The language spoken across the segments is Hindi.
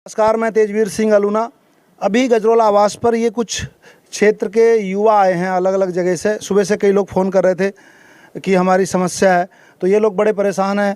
नमस्कार, मैं तेजवीर सिंह अलूना। अभी गजरोला आवास पर ये कुछ क्षेत्र के युवा आए हैं अलग अलग जगह से। सुबह से कई लोग फ़ोन कर रहे थे कि हमारी समस्या है, तो ये लोग बड़े परेशान हैं।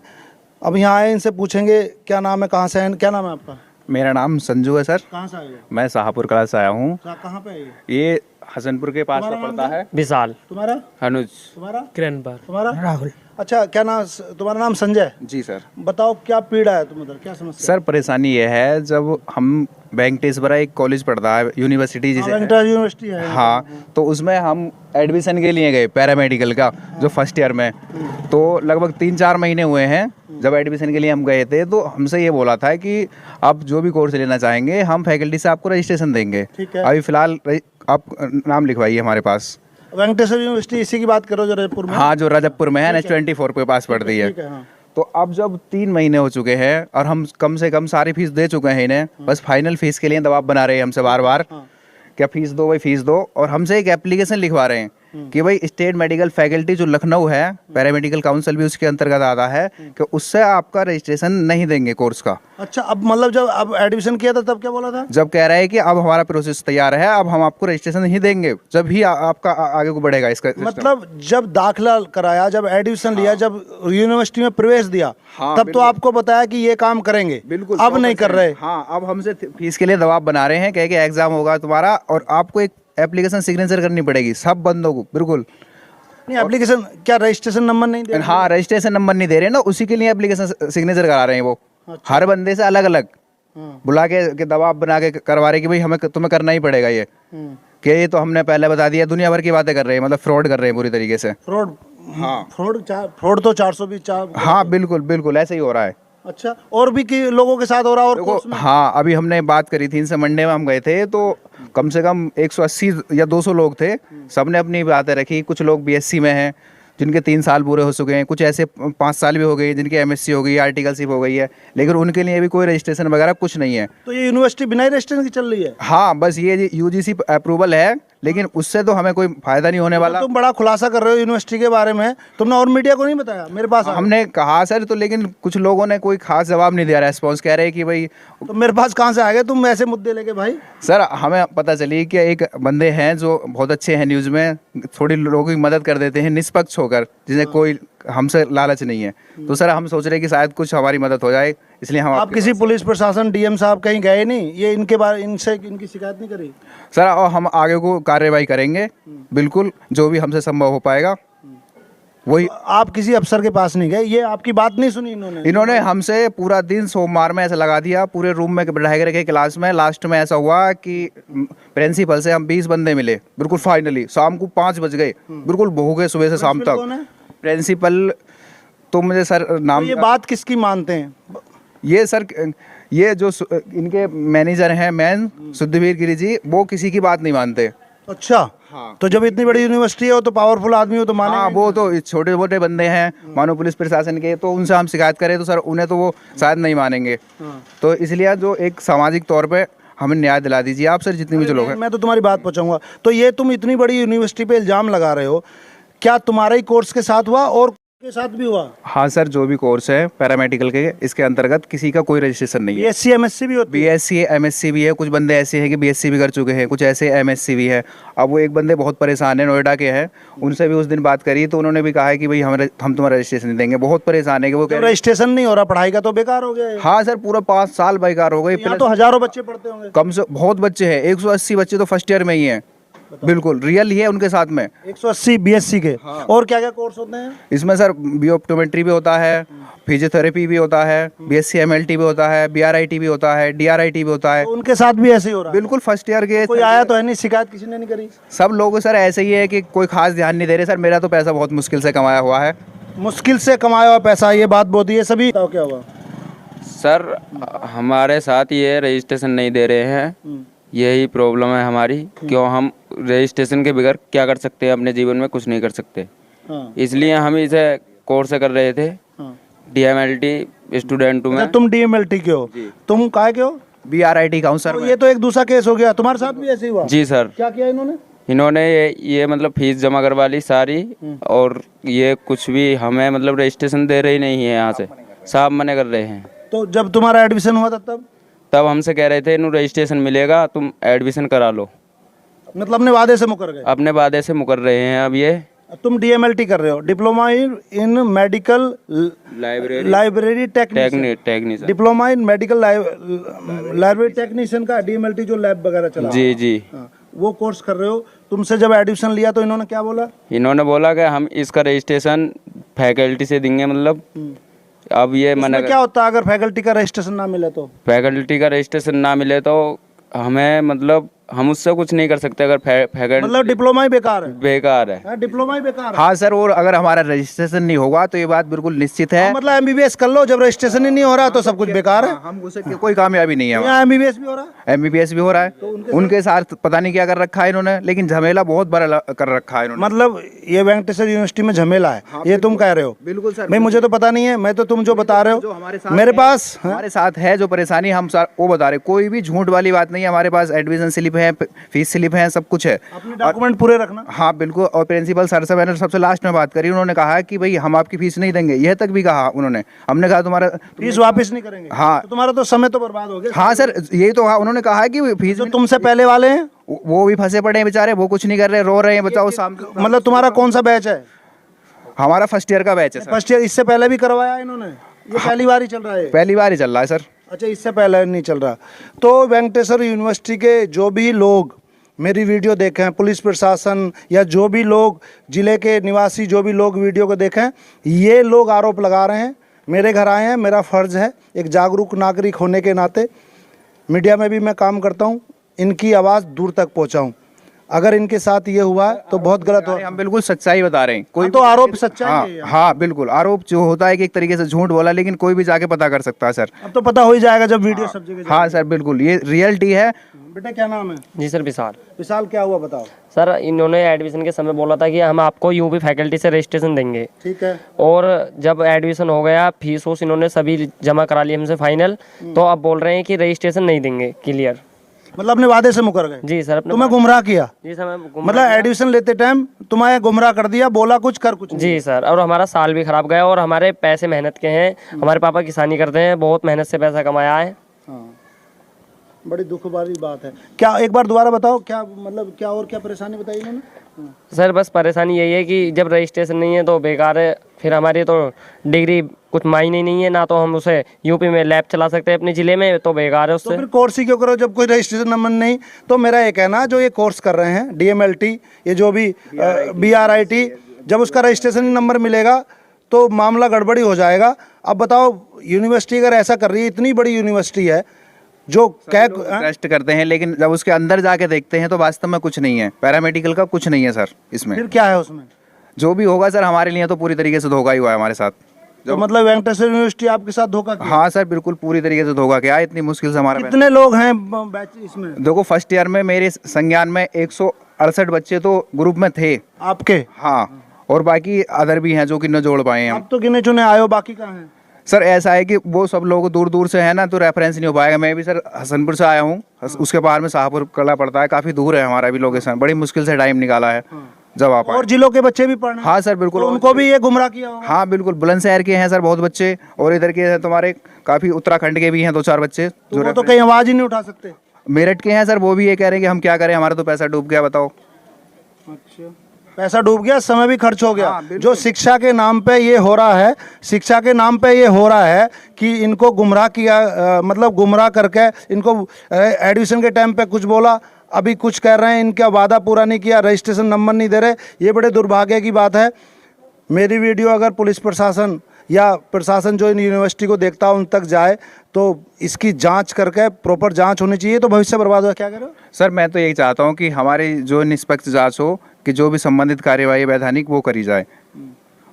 अब यहाँ आए, इनसे पूछेंगे क्या नाम है, कहाँ से हैं। क्या नाम है आपका? मेरा नाम संजू है सर। कहाँ से आए हो? मैं शाहपुर कला से आया हूँ। कहाँ पे है ये हसनपुर के पास तुम्हारा पड़ता है। विशाल। तुम्हारा? अनुज। तुम्हारा? किरण पर। तुम्हारा? राहुल। अच्छा, क्या नाम? तुम्हारा नाम संजय? जी सर। बताओ क्या पीड़ा है तुम उधर, क्या समस्या? सर परेशानी ये है, जब हम वेंकटेश्वरा एक कॉलेज पढ़ता है, यूनिवर्सिटी जिसे यूनिवर्सिटी है। हाँ, तो उसमें हम एडमिशन के लिए गए पैरामेडिकल का, जो फर्स्ट ईयर में। तो लगभग 3-4 महीने हुए हैं। जब एडमिशन के लिए हम गए थे तो हमसे ये बोला था कि आप जो भी कोर्स लेना चाहेंगे हम फैकल्टी से आपको रजिस्ट्रेशन देंगे। ठीक है। अभी फ़िलहाल आप नाम लिखवाइए हमारे पास। वेंकटेश्वर यूनिवर्सिटी इसी की बात करो जो रजतपुर में? हाँ, जो रजतपुर में है, NH24 के पास पड़ती है। ठीक है, हाँ। तो अब जब 3 महीने हो चुके हैं और हम कम से कम सारी फीस दे चुके हैं इन्हें, बस फाइनल फीस के लिए दबाव बना रहे हैं हमसे बार बार। क्या फीस दो भाई, फीस दो। और हमसे एक एप्लीकेशन लिखवा रहे हैं कि भाई स्टेट मेडिकल फैकल्टी जो लखनऊ है, पैरामेडिकल काउंसिल भी उसके अंतर्गत आता है, कि उससे आपका रजिस्ट्रेशन नहीं देंगे कोर्स का। अच्छा, अब मतलब जब अब एडमिशन किया था तब क्या बोला था? जब कह रहा है कि अब हमारा प्रोसेस तैयार है, अब हम आपको रजिस्ट्रेशन नहीं देंगे, जब ही आपका आगे को बढ़ेगा इसका system। मतलब जब दाखिला कराया, जब एडमिशन लिया, जब यूनिवर्सिटी में प्रवेश दिया, हाँ, तब तो आपको बताया कि ये काम करेंगे। बिल्कुल। अब नहीं कर रहे। हाँ, अब हमसे फीस के लिए दबाव बना रहे हैं, कह के एग्जाम होगा तुम्हारा और आपको एक एप्लीकेशन सिग्नेचर करनी पड़ेगी सब बंदों को। बिल्कुल नहीं, एप्लीकेशन क्या रजिस्ट्रेशन नंबर नहीं दे रहे? हाँ, रजिस्ट्रेशन नंबर नहीं दे रहे ना, उसी के लिए एप्लीकेशन सिग्नेचर करा रहे हैं वो। अच्छा। हर बंदे से अलग अलग हाँ। बुला के दबाव बना के करवा रहे कि भाई हमें तुम्हें करना ही पड़ेगा ये। कि ये तो हमने पहले बता दिया, दुनिया भर की बातें कर रहे हैं, मतलब फ्रॉड कर रहे हैं पूरी तरीके से। फ्रॉड? हाँ। फ्रॉड तो 420। हाँ, बिल्कुल बिल्कुल ऐसे ही हो रहा है। अच्छा, और भी लोगों के साथ हो रहा है? और देखो, कोर्स में? हाँ, अभी हमने बात करी थी इनसे, मंडे में हम गए थे, तो कम से कम 180 या 200 लोग थे। सबने अपनी बातें रखी। कुछ लोग BSc में हैं जिनके 3 साल पूरे हो चुके हैं, कुछ ऐसे 5 साल भी हो गए जिनकी MSc हो गई, आर्टिकलशिप हो गई है, लेकिन उनके लिए भी कोई रजिस्ट्रेशन वगैरह कुछ नहीं है। तो ये यूनिवर्सिटी बिना रजिस्ट्रेशन की चल रही है? हाँ, बस ये UGC अप्रूवल है, लेकिन उससे तो हमें कोई फायदा नहीं होने वाला। तुम बड़ा खुलासा कर रहे हो यूनिवर्सिटी के बारे में, तुमने और मीडिया को नहीं बताया? मेरे पास हमने कहा सर, तो लेकिन कुछ लोगों ने कोई खास जवाब नहीं दिया, रेस्पॉन्स कह रहे हैं कि भाई। तो मेरे पास कहाँ से आ गए तुम ऐसे मुद्दे लेके भाई? सर हमें पता चली कि एक बंदे हैं जो बहुत अच्छे हैं, न्यूज़ में थोड़ी लोगों की मदद कर देते हैं निष्पक्ष होकर, जिन्हें कोई हमसे लालच नहीं है। तो सर हम सोच रहे हैं कि शायद कुछ हमारी मदद हो जाए, इसलिए हम आप किसी पुलिस प्रशासन, DM साहब कहीं गए नहीं? ये इनके बारे इनसे इनकी शिकायत नहीं करी? सर और हम आगे को कार्रवाई करेंगे, बिल्कुल जो भी हमसे संभव हो पाएगा वही। आप किसी अफसर के पास नहीं गए? ये आपकी बात नहीं सुनी इन्होंने हमसे पूरा दिन सोमवार में ऐसा लगा दिया, पूरे रूम में बैठा के रखे क्लास में। लास्ट में ऐसा हुआ कि प्रिंसिपल से हम 20 बंदे मिले, बिल्कुल फाइनली शाम को 5 बज गए, बिल्कुल भूखे सुबह से शाम तक। प्रिंसिपल तो मुझे सर नाम। तो ये बात किसकी मानते हैं? ये सर, ये जो इनके मैनेजर हैं मेन, सुधीर गिरी जी, वो किसी की बात नहीं मानते। अच्छा। हाँ। तो जब इतनी बड़ी यूनिवर्सिटी है, वो तो पावरफुल आदमी हो तो माने? हाँ, वो तो छोटे मोटे बंदे हैं मानो पुलिस प्रशासन के, तो उनसे हम शिकायत करें तो सर उन्हें तो वो शायद नहीं मानेंगे। तो इसलिए जो एक सामाजिक तौर पे हमें न्याय दिला दीजिए आप सर, जितने भी जो लोग हैं। मैं तो तुम्हारी बात पहुंचाऊंगा। तो ये तुम इतनी बड़ी यूनिवर्सिटी पे इल्जाम लगा रहे हो, क्या तुम्हारे ही कोर्स के साथ हुआ और के साथ भी हुआ? हाँ सर, जो भी कोर्स है पैरामेडिकल के, इसके अंतर्गत किसी का कोई रजिस्ट्रेशन नहीं है। BSc MSc भी होती है? BSc MSc भी है, कुछ बंदे ऐसे हैं कि BSc भी कर चुके हैं, कुछ ऐसे MSc भी है। अब वो एक बंदे बहुत परेशान है, नोएडा के हैं, उनसे भी उस दिन बात करी तो उन्होंने भी कहा है कि भाई हम तुम्हारा रजिस्ट्रेशन नहीं देंगे। बहुत परेशान है कि वो रजिस्ट्रेशन नहीं हो रहा, पढ़ाई का तो बेकार हो गया। हाँ सर, पूरा 5 साल बेकार हो गए। तो हजारों बच्चे पढ़ते होंगे? कम से बहुत बच्चे हैं, 180 बच्चे तो फर्स्ट ईयर में ही हैं। बिल्कुल रियल ही है उनके साथ में। 180 BSc के। हाँ। और क्या क्या कोर्स होते हैं इसमें सर? ऑप्टोमेट्री भी होता है, फिजियोथेरेपी भी होता है, BSc MLT भी होता है, BRIT भी होता है, DRIT भी होता है। तो उनके साथ भी ऐसे ही हो रहा है? बिल्कुल फर्स्ट ईयर के। कोई आया तो है नहीं, शिकायत किसी ने नहीं करी? सब लोग सर ऐसे ही है कि कोई खास ध्यान नहीं दे रहे। सर मेरा तो पैसा बहुत मुश्किल से कमाया हुआ है। मुश्किल से कमाया हुआ पैसा, ये बात बहुत ही है। सभी क्या हुआ? सर हमारे साथ ये रजिस्ट्रेशन नहीं दे रहे हैं, यही प्रॉब्लम है हमारी। क्यों हम रजिस्ट्रेशन के बगैर क्या कर सकते हैं, अपने जीवन में कुछ नहीं कर सकते। हाँ। इसलिए हम इसे कोर्स कर रहे थे। हाँ। DMLT स्टूडेंट हूँ मैं। तुम DMLT के हो? तुम काहे के हो? BRIT का हूँ सर। तो ये तो एक दूसरा केस हो गया, तुम्हारे साथ भी ऐसे ही हुआ? जी सर। क्या किया इन्होंने? इन्होंने ये मतलब फीस जमा करवा ली सारी, और ये कुछ भी हमें मतलब रजिस्ट्रेशन दे रही नहीं है, यहाँ से साहब मना कर रहे हैं। तो जब तुम्हारा एडमिशन हुआ था तब हमसे कह रहे थे इन्हों रजिस्ट्रेशन मिलेगा, तुम एडमिशन करा लो। मतलब अपने वादे से मुकर गए। अपने वादे से मुकर रहे हैं अब ये। तुम डीएमएलटी कर रहे हो, diploma in medical library technician, diploma in medical library technician का डीएमएलटी जो लैब वगैरह चला। जी जी। हाँ, वो कोर्स कर रहे हो। तुमसे जब एडमिशन लिया तो इन्होंने क्या बोला? इन्होंने बोला कि हम इसका रजिस्ट्रेशन फैकल्टी से देंगे, मतलब अब ये मना क्या होता है अगर फैकल्टी का रजिस्ट्रेशन ना मिले तो? फैकल्टी का रजिस्ट्रेशन ना मिले तो हमें मतलब हम उससे कुछ नहीं कर सकते। अगर फैकल्टी मतलब डिप्लोमा ही बेकार है। बेकार है। डिप्लोमा ही बेकार है। हाँ सर, और अगर हमारा रजिस्ट्रेशन नहीं होगा तो ये बात बिल्कुल निश्चित है। मतलब एमबीबीएस कर लो, जब रजिस्ट्रेशन ही नहीं हो रहा तो सब कुछ बेकार है। हम उसे कोई कामयाबी नहीं है। यहाँ एमबीबीएस भी हो रहा है, एमबीबीएस भी हो रहा है, उनके साथ पता नहीं क्या कर रखा है इन्होंने, लेकिन झमेला बहुत बड़ा कर रखा है इन्होंने। मतलब ये वेंकटेश्वर यूनिवर्सिटी में झमेला है। ये तुम कह रहे हो? बिल्कुल सर। भाई मुझे तो पता नहीं है, मैं तो तुम जो बता रहे हो मेरे पास हमारे साथ है जो परेशानी हम वो बता रहे, कोई भी झूठ वाली बात नहीं है। हमारे पास एडमिशन स्लिप है, फीस स्लिप है, सब कुछ है। अपने डॉक्यूमेंट पूरे रखना। हाँ बिल्कुल। और प्रिंसिपल सर से मैंने सबसे लास्ट में बात करी, उन्होंने कहा कि भाई हम आपकी फीस नहीं देंगे, यह तक भी कहा उन्होंने। हमने कहा तुम्हारा फीस वापस नहीं करेंगे। हाँ तो तुम्हारा तो समय तो बर्बाद हो गया। हाँ सर, यही तो कहा उन्होंने, कहा कि फीस जो तुमसे पहले वाले हैं वो भी फंसे पड़े हैं बेचारे, वो कुछ नहीं कर रहे, रो रहे हैं, बचाओ मतलब तुम्हारा कौन सा बैच है? हमारा फर्स्ट ईयर का बैच है सर। First year. इससे पहले भी करवाया इन्होंने? ये पहली बार ही चल रहा है? पहली बार ही चल रहा है सर। अच्छा, इससे पहले नहीं चल रहा। तो वेंकटेश्वर यूनिवर्सिटी के जो भी लोग मेरी वीडियो देखें, पुलिस प्रशासन या जो भी लोग जिले के निवासी जो भी लोग वीडियो को देखें, ये लोग आरोप लगा रहे हैं। मेरे घर आए हैं, मेरा फ़र्ज़ है एक जागरूक नागरिक होने के नाते, मीडिया में भी मैं काम करता हूँ, इनकी आवाज़ दूर तक पहुँचाऊँ। अगर इनके साथ ये हुआ है तो बहुत गलत हो। हम बिल्कुल सच्चाई बता रहे हैं। कोई तो आरोप सच्चाई है। हाँ बिल्कुल, आरोप जो होता है कि एक तरीके से झूठ बोला, लेकिन कोई भी जाके पता कर सकता है सर। अब तो पता हो ही जाएगा जब वीडियो सब जगह। हाँ सर बिल्कुल, ये रियलिटी है। बेटा क्या नाम है? जी सर, विशाल। विशाल, क्या हुआ बताओ। सर इन्होंने एडमिशन के समय बोला था कि हम आपको यूपी फैकल्टी से रजिस्ट्रेशन देंगे। ठीक है। और जब एडमिशन हो गया, फीस वूस इन्होंने सभी जमा करा ली हमसे फाइनल, तो अब बोल रहे हैं कि रजिस्ट्रेशन नहीं देंगे क्लियर। मतलब अपने वादे से मुकर गए? जी सर। तुम्हें गुमराह किया? जी सर, मतलब एडमिशन लेते टाइम तुम्हें गुमराह कर दिया, बोला कुछ कर कुछ नहीं। जी सर, और हमारा साल भी खराब गया और हमारे पैसे मेहनत के हैं। हमारे पापा किसानी करते हैं, बहुत मेहनत से पैसा कमाया है। हाँ, बड़ी दुख वाली बात है। क्या एक बार दोबारा बताओ, क्या मतलब क्या और क्या परेशानी बताई इन्होंने? सर बस परेशानी यही है कि जब रजिस्ट्रेशन नहीं है तो बेकार है, फिर हमारी तो डिग्री कुछ मायने नहीं है, ना तो हम उसे यूपी में लैब चला सकते हैं अपने ज़िले में, तो बेकार है उससे। तो फिर कोर्स ही क्यों करो जब कोई रजिस्ट्रेशन नंबर नहीं? तो मेरा ये कहना, जो ये कोर्स कर रहे हैं डीएमएलटी, ये जो भी BRIT, जब उसका रजिस्ट्रेशन नंबर मिलेगा तो मामला गड़बड़ी हो जाएगा। अब बताओ, यूनिवर्सिटी अगर ऐसा कर रही है, इतनी बड़ी यूनिवर्सिटी है जो टेस्ट करते हैं, लेकिन जब उसके अंदर जाके देखते हैं तो वास्तव में कुछ नहीं है, पैरामेडिकल का कुछ नहीं है सर इसमें। फिर क्या है उसमें? जो भी होगा सर हमारे लिए तो पूरी तरीके से धोखा ही हुआ है हमारे साथ। तो मतलब वेंकटेश्वर यूनिवर्सिटी आपके साथ धोखा किया? हाँ सर बिल्कुल, पूरी तरीके से धोखा किया। इतनी मुश्किल से हमारा कितने लोग हैं बैच इसमें? देखो, फर्स्ट ईयर में मेरे संज्ञान में 168 बच्चे तो ग्रुप में थे आपके। हाँ, और बाकी अदर भी हैं जो कि न जोड़ पाए हैं हम। अब तो गिने चुने आए हो, बाकी कहाँ हैं? सर ऐसा है कि वो सब लोग दूर दूर से है ना, तो रेफरेंस नहीं हो पाएगा। मैं भी सर हसनपुर से आया हूँ, उसके बाहर में शाहपुर कला पड़ता है, काफ़ी दूर है हमारा भी लोकेशन। बड़ी मुश्किल से टाइम निकाला है जब आप और जिलों के बच्चे भी पढ़ रहे हैं? हाँ सर बिल्कुल, तो उनको भी ये गुमराह किया होगा? हाँ बिल्कुल, बुलंदशहर के हैं सर बहुत बच्चे, और इधर के हैं तुम्हारे काफ़ी उत्तराखंड के भी हैं 2-4 बच्चे तो वो तो कहीं आवाज़ ही नहीं उठा सकते। मेरठ के हैं सर, वो भी ये कह रहे हैं कि हम क्या करें, हमारा तो पैसा डूब गया, बताओ। अच्छा, पैसा डूब गया, समय भी खर्च हो गया। हाँ, जो शिक्षा के नाम पे ये हो रहा है, शिक्षा के नाम पे ये हो रहा है कि इनको गुमराह किया, मतलब गुमराह करके इनको एडमिशन के टाइम पे कुछ बोला, अभी कुछ कह रहे हैं, इनका वादा पूरा नहीं किया, रजिस्ट्रेशन नंबर नहीं दे रहे। ये बड़े दुर्भाग्य की बात है। मेरी वीडियो अगर पुलिस प्रशासन या प्रशासन जो इन यूनिवर्सिटी को देखता हो उन तक जाए तो इसकी जांच करके प्रॉपर जांच होनी चाहिए, तो भविष्य बर्बाद हो। क्या कह रहे हो सर? मैं तो यही चाहता हूँ कि हमारी जो निष्पक्ष जांच हो, कि जो भी संबंधित कार्यवाही वैधानिक वो करी जाए,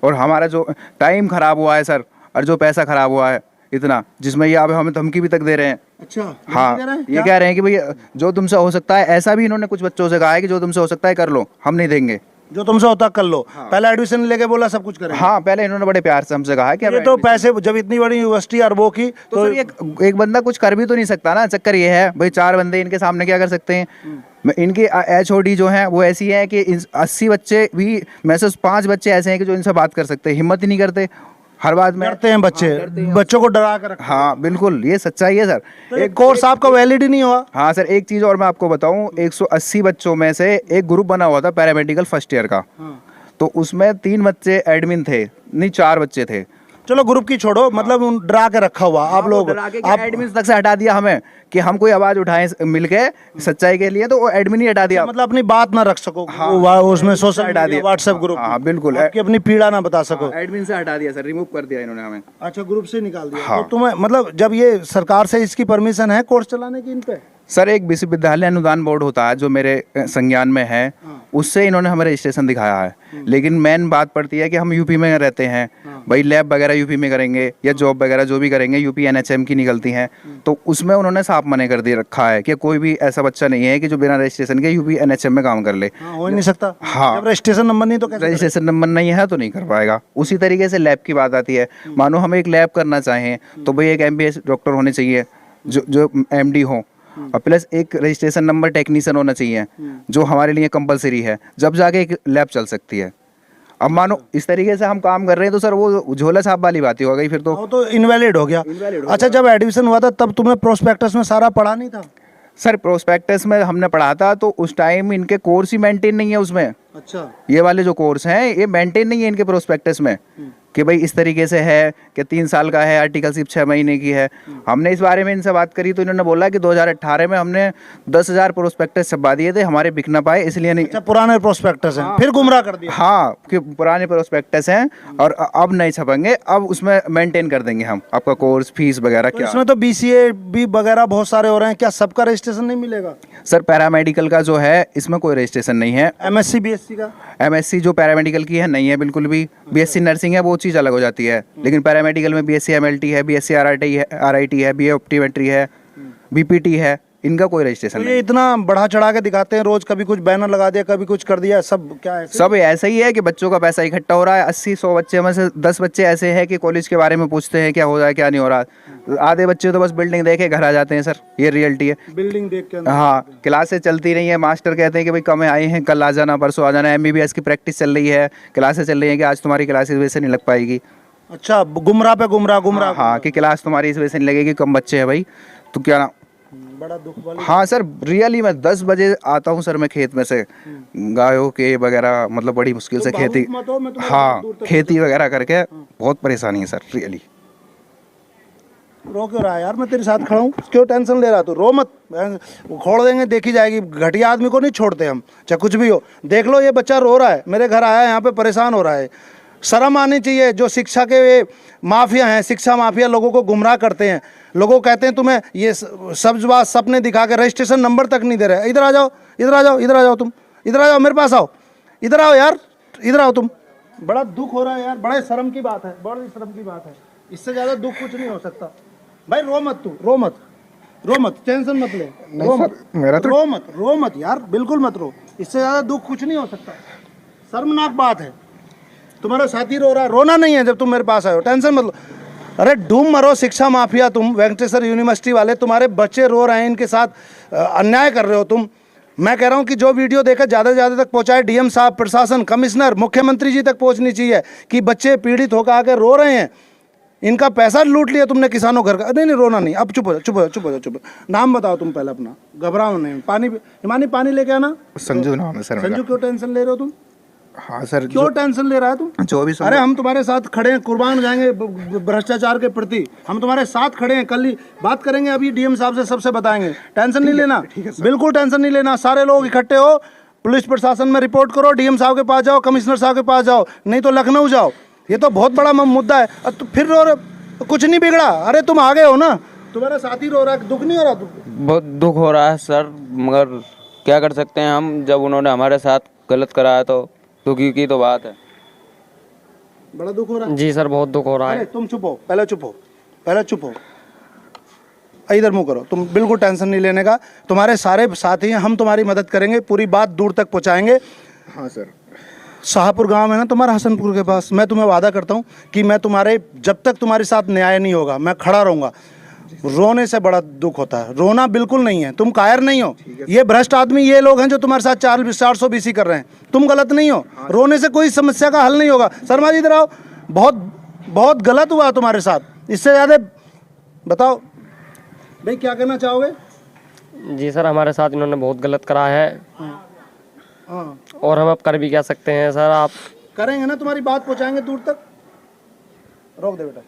और हमारा जो टाइम खराब हुआ है सर, और जो पैसा खराब हुआ है इतना, जिसमें ये अब हमें धमकी भी तक दे रहे हैं। अच्छा, हाँ, ये कह रहे हैं कि भाई जो तुमसे हो सकता है, ऐसा भी इन्होंने कुछ बच्चों से कहा है कि जो तुमसे हो सकता है कर लो, हम नहीं देंगे। जो तुमसे होता कर लो। हाँ। पहले एडमिशन लेके बोला सब कुछ करेंगे। हाँ, पहले इन्होंने बड़े प्यार से हमसे कहा कि ये तो पैसे, जब इतनी बड़ी यूनिवर्सिटी अरबों की, तो सर एक बंदा कुछ कर भी तो नहीं सकता ना। चक्कर ये है भाई, 4 बंदे इनके सामने क्या कर सकते हैं? इनके HOD जो हैं वो ऐसी है कि 80 बच्चे भी में से 5 बच्चे ऐसे हैं कि जो इनसे बात कर सकते हैं, हिम्मत ही नहीं करते। हर बात में डरते हैं बच्चे, बच्चों को डरा कर रखते हाँ बिल्कुल, ये सच्चाई है सर। हैं। एक कोर्स आपका वैलिड ही नहीं हुआ। हाँ सर, एक चीज़ और मैं आपको बताऊं, 180 बच्चों में से एक ग्रुप बना हुआ था पैरामेडिकल फर्स्ट ईयर का, तो उसमें 3 बच्चे एडमिन थे, नहीं 4 बच्चे थे। चलो ग्रुप की छोड़ो, मतलब डरा के रखा हुआ आप लोग, आप एडमिन तक से हटा दिया हमें कि हम कोई आवाज उठाएं मिलके सच्चाई के लिए, तो वो एडमिन ही हटा दिया। मतलब अपनी बात ना रख सको, हाँ, उसमें सोशल हटा दिया, व्हाट्सएप ग्रुप, हाँ बिल्कुल, आपकी अपनी पीड़ा ना बता सको। एडमिन से हटा दिया सर, रिमूव कर दिया इन्होंने हमें। अच्छा, ग्रुप से निकाल दिया। हाँ। तो तुम्हें मतलब जब ये सरकार से इसकी परमिशन है कोर्स चलाने की इन पे? सर एक विश्वविद्यालय अनुदान बोर्ड होता है जो मेरे संज्ञान में है, उससे इन्होंने हमें रजिस्ट्रेशन दिखाया है, लेकिन मेन बात पड़ती है कि हम यूपी में रहते हैं, भाई लैब वगैरह यूपी में करेंगे या जॉब वगैरह जो भी करेंगे यूपी एनएचएम की निकलती हैं, तो उसमें उन्होंने साफ मना कर दे रखा है कि कोई भी ऐसा बच्चा नहीं है कि जो बिना रजिस्ट्रेशन के यूपी एनएचएम में काम कर ले। हो ही नहीं सकता। हाँ। जब रजिस्ट्रेशन नंबर नहीं तो कैसे रजिस्ट्रेशन नंबर नहीं है तो नहीं कर पाएगा। उसी तरीके से लैब की बात आती है, मानो हम एक लैब करना चाहें तो भाई एक एमबीबीएस डॉक्टर होने चाहिए जो एमडी हो, और प्लस एक रजिस्ट्रेशन नंबर टेक्नीशियन होना चाहिए जो हमारे लिए कंपलसरी है, जब जाके एक लैब चल सकती है। अब मानो इस तरीके से हम काम कर रहे हैं तो सर वो झोला छाप वाली बात ही हो गई फिर तो। वो तो इनवैलिड हो गया। अच्छा, जब एडमिशन हुआ था तब तुमने प्रोस्पेक्टस में सारा पढ़ा नहीं था? सर प्रोस्पेक्टस में हमने पढ़ा था, तो उस टाइम इनके कोर्स ही मेंटेन नहीं है उसमें। अच्छा, ये वाले जो कोर्स हैं ये मेंटेन नहीं है इनके प्रोस्पेक्टस में कि भाई इस तरीके से है कि 3 साल का है, आर्टिकलशिप 6 महीने की है। हमने इस बारे में इनसे बात करी तो इन्होंने बोला कि 2018 में हमने 10,000 प्रोस्पेक्टस छपवा दिए थे, हमारे बिक ना पाए इसलिए नहीं। अच्छा, पुराने प्रोस्पेक्टस हैं, फिर गुमराह कर दिया। हाँ, कि पुराने प्रोस्पेक्टस हैं और अब नहीं छपेंगे, अब उसमें मेंटेन कर देंगे हम आपका कोर्स फीस वगैरह। तो क्या इसमें तो बीसीए भी वगैरह बहुत सारे हो रहे हैं, क्या सबका रजिस्ट्रेशन नहीं मिलेगा? सर पैरामेडिकल का जो है इसमें कोई रजिस्ट्रेशन नहीं है। एमएससी बीएससी का? एमएससी जो पैरामेडिकल की है नहीं है बिल्कुल भी। बीएससी नर्सिंग है वो चीज़ अलग हो जाती है, लेकिन पैरामेडिकल में बीएससी एमएलटी है, बीएससी आरआईटी है, बीए ऑप्टोमेट्री है, बीपीटी है, इनका कोई रजिस्ट्रेशन तो नहीं। ये इतना बढ़ा चढ़ा के दिखाते हैं रोज, कभी कुछ बैनर लगा दिया, कभी कुछ कर दिया, सब क्या है? सब ऐसा ही है कि बच्चों का पैसा इकट्ठा हो रहा है। 80-100 बच्चे में से 10 बच्चे ऐसे हैं कि कॉलेज के बारे में पूछते हैं क्या हो रहा है क्या नहीं हो रहा। आधे बच्चे तो बस बिल्डिंग देख के घर आ जाते हैं सर, ये रियलिटी है। बिल्डिंग देख के अंदर। हाँ, क्लासें चलती रही हैं, मास्टर कहते हैं कि भाई कम आए हैं, कल आ जाना, परसों आ जाना। एमबीबीएस की प्रैक्टिस चल रही है, क्लासें चल रही हैं कि आज तुम्हारी क्लासेस वैसे नहीं लग पाएगी। अच्छा, गुमराह पे गुमराह। हाँ, कि क्लास तुम्हारी इस वजह से नहीं लगेगी, कम बच्चे हैं भाई, तो क्या ना। बड़ा दुख वाली। हाँ सर, रियली मैं 10 बजे आता हूँ सर, मैं खेत में से गायों के वगैरह, मतलब बड़ी मुश्किल से खेती, मत हो, मैं तुम्हारे हाँ दूर तक खेती वगैरह करके बहुत परेशानी है सर रियली। रो क्यों रहा है यार? मैं तेरे साथ खड़ा हूँ, क्यों टेंशन ले रहा तू? रो मत, खोड़ देंगे, देखी जाएगी। घटिया आदमी को नहीं छोड़ते हम, चाहे कुछ भी हो। देख लो ये बच्चा रो रहा है, मेरे घर आया है, यहाँ पे परेशान हो रहा है। शर्म आनी चाहिए। जो शिक्षा के ये माफिया हैं, शिक्षा माफिया लोगों को गुमराह करते हैं। लोगों को कहते हैं तुम्हें ये सब्जबाज सपने दिखा के रजिस्ट्रेशन नंबर तक नहीं दे रहे। इधर आ जाओ, इधर आ जाओ, इधर आ जाओ, तुम इधर आ जाओ, मेरे पास आओ, इधर आओ यार, इधर आओ तुम। बड़ा दुख हो रहा है यार, बड़े शर्म की बात है, बड़ी शर्म की बात है। इससे ज़्यादा दुख कुछ नहीं हो सकता। भाई रो मत तू, रो मत, रो मत, टेंशन मत ले, रो मत, रो मत, रो मत यार, बिल्कुल मत रो। इससे ज़्यादा दुख कुछ नहीं हो सकता। शर्मनाक बात है। तुम्हारा साथी रो रहा है, रोना नहीं है जब तुम मेरे पास आए हो, टेंशन मत लो। अरे डूब मरो शिक्षा माफिया तुम, वेंकटेश्वर यूनिवर्सिटी वाले, तुम्हारे बच्चे रो रहे हैं, इनके साथ अन्याय कर रहे हो तुम। मैं कह रहा हूँ कि जो वीडियो देखकर ज़्यादा से ज़्यादा तक पहुँचाए, डीएम साहब, प्रशासन, कमिश्नर, मुख्यमंत्री जी तक पहुँचनी चाहिए कि बच्चे पीड़ित होकर आके रो रहे हैं, इनका पैसा लूट लिया तुमने किसानों घर का। नहीं नहीं, रोना नहीं, अब चुप हो जाओ, चुप हो जाओ, चुप हो जाओ, चुप। नाम बताओ तुम पहले अपना, घबराओ नहीं। पानी, हिमानी पानी लेके आना। संजू नाम है सर। संजू, क्यों टेंशन ले रहे हो तुम? हाँ सर, क्यों टेंशन ले रहा है तू? जो भी अरे हम तुम्हारे साथ खड़े हैं, कुर्बान हो जाएंगे भ्रष्टाचार के प्रति। हम तुम्हारे साथ खड़े हैं, कल ही बात करेंगे, अभी डीएम साहब से सबसे बताएंगे। टेंशन नहीं लेना, बिल्कुल टेंशन नहीं लेना। सारे लोग इकट्ठे हो, पुलिस प्रशासन में रिपोर्ट करो, डीएम साहब के पास जाओ, कमिश्नर साहब के पास जाओ, नहीं तो लखनऊ जाओ। ये तो बहुत बड़ा मुद्दा है। तो फिर रो रहे, कुछ नहीं बिगड़ा। अरे तुम आ गए हो ना, तुम्हारा साथी रो रहा है, दुख नहीं हो रहा? बहुत दुख हो रहा है सर, मगर क्या कर सकते हैं हम, जब उन्होंने हमारे साथ गलत कराया तो दुखी की तो बात है। बड़ा दुख हो रहा है जी सर, बहुत दुख हो रहा है। अरे तुम चुप हो, पहले चुप हो, पहले चुप हो, इधर मुंह करो। तुम बिल्कुल टेंशन नहीं लेने का, तुम्हारे सारे साथी हैं, हम तुम्हारी मदद करेंगे, पूरी बात दूर तक पहुंचाएंगे। हाँ सर। शाहपुर गांव है ना तुम्हारा, हसनपुर के पास, मैं तुम्हें वादा करता हूं कि मैं तुम्हारे, जब तक तुम्हारे साथ न्याय नहीं होगा, मैं खड़ा रहूंगा। रोने से बड़ा दुख होता है, रोना बिल्कुल नहीं है। तुम कायर नहीं हो। ये भ्रष्ट आदमी, ये लोग हैं जो तुम्हारे साथ 400 बीसी कर रहे हैं, तुम गलत नहीं हो। रोने से कोई समस्या का हल नहीं होगा। शर्मा जी इधर आओ। बहुत बहुत गलत हुआ तुम्हारे साथ, इससे ज़्यादा बताओ भाई क्या कहना चाहोगे? जी सर, हमारे साथ इन्होंने बहुत गलत करा है हाँ, और हम अब कर भी क्या सकते हैं सर। आप करेंगे ना, तुम्हारी बात पहुंचाएंगे दूर तक। रोक दे बेटा।